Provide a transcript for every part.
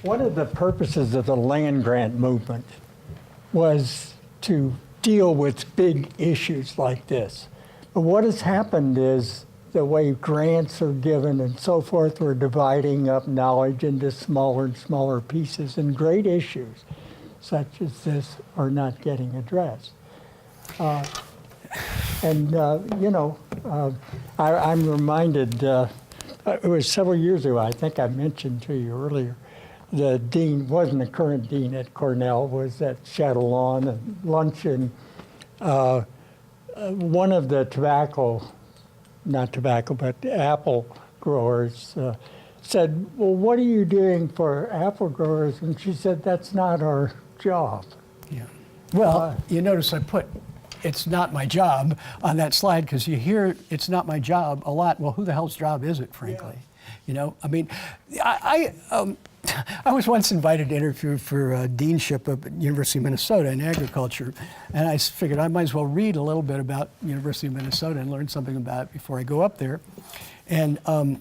One of the purposes of the land grant movement was to deal with big issues like this. But what has happened is the way grants are given and so forth, we're dividing up knowledge into smaller and smaller pieces, and great issues such as this are not getting addressed. I'm reminded, it was several years ago, I think I mentioned to you earlier, the dean, wasn't the current dean at Cornell, was at Chatillon and luncheon. One of the apple growers said, well, what are you doing for apple growers? And she said, that's not our job. Yeah. Well, you notice I put it's not my job on that slide because you hear it's not my job a lot. Well, who the hell's job is it, frankly? Yeah. You know, I mean, I was once invited to interview for deanship at University of Minnesota in agriculture, and I figured I might as well read a little bit about University of Minnesota and learn something about it before I go up there. And to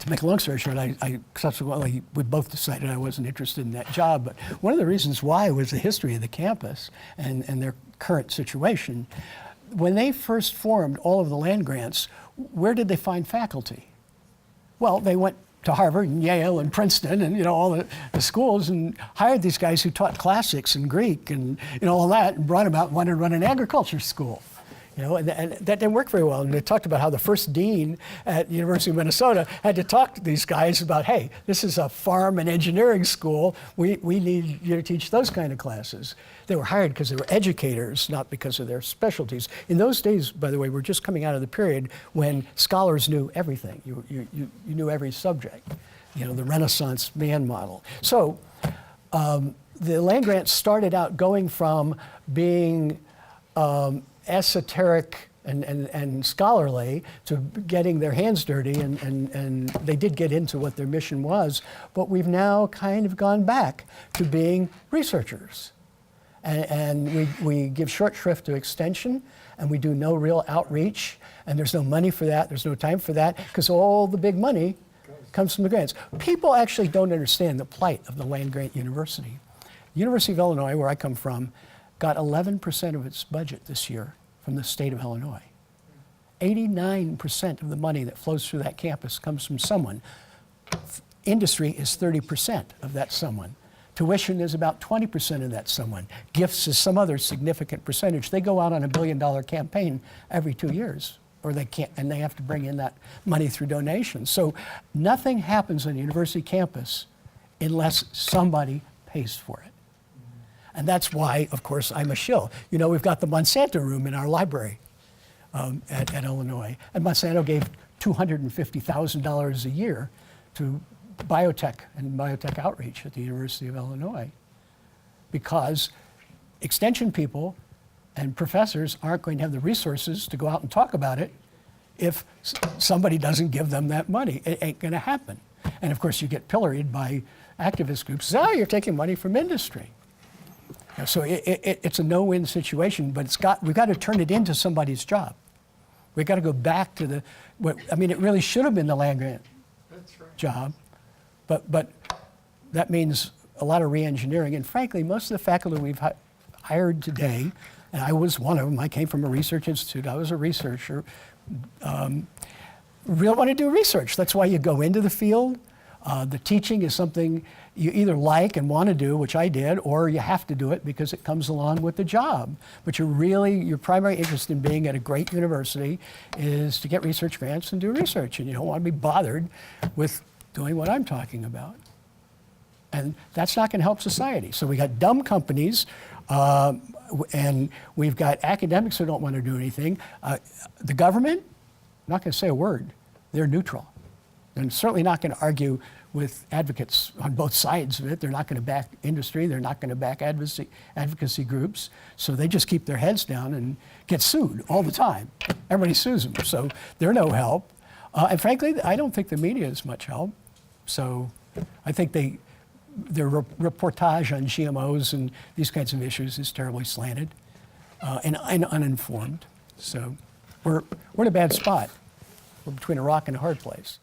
make a long story short, I subsequently, we both decided I wasn't interested in that job. But one of the reasons why was the history of the campus and their current situation. When they first formed all of the land grants, where did they find faculty? Well, they went to Harvard and Yale and Princeton and all the schools and hired these guys who taught classics and Greek and all that, and brought them out and wanted to run an agriculture school. And that didn't work very well. And they talked about how the first dean at University of Minnesota had to talk to these guys about, hey, this is a farm and engineering school. We need you to teach those kind of classes. They were hired because they were educators, not because of their specialties. In those days, by the way, we're just coming out of the period when scholars knew everything. You knew every subject, the Renaissance man model. So the land grants started out going from being esoteric and scholarly to getting their hands dirty, and they did get into what their mission was, but we've now kind of gone back to being researchers. And we give short shrift to extension, and we do no real outreach, and there's no money for that, there's no time for that, because all the big money comes from the grants. People actually don't understand the plight of the land-grant university. The University of Illinois, where I come from, got 11% of its budget this year from the state of Illinois. 89% of the money that flows through that campus comes from someone. Industry is 30% of that someone. Tuition is about 20% of that someone. Gifts is some other significant percentage. They go out on $1 billion campaign every 2 years, or they can't, and they have to bring in that money through donations. So nothing happens on a university campus unless somebody pays for it. And that's why, of course, I'm a shill. We've got the Monsanto room in our library at Illinois. And Monsanto gave $250,000 a year to biotech and biotech outreach at the University of Illinois, because extension people and professors aren't going to have the resources to go out and talk about it if somebody doesn't give them that money. It ain't going to happen. And of course, you get pilloried by activist groups. Oh, you're taking money from industry. So it's a no-win situation, but we've got to turn it into somebody's job. We've got to go back to it really should have been the land grant job, but that means a lot of re-engineering. And frankly, most of the faculty we've hired today, and I was one of them, I came from a research institute, I was a researcher, really want to do research. That's why you go into the field. The teaching is something you either like and want to do, which I did, or you have to do it because it comes along with the job. But your primary interest in being at a great university is to get research grants and do research, and you don't want to be bothered with doing what I'm talking about. And that's not going to help society. So we got dumb companies, and we've got academics who don't want to do anything. The government, I'm not going to say a word. They're neutral. They're certainly not going to argue with advocates on both sides of it. They're not going to back industry. They're not going to back advocacy groups. So they just keep their heads down and get sued all the time. Everybody sues them. So they're no help. And frankly, I don't think the media is much help. So I think their reportage on GMOs and these kinds of issues is terribly slanted and uninformed. So we're in a bad spot. We're between a rock and a hard place.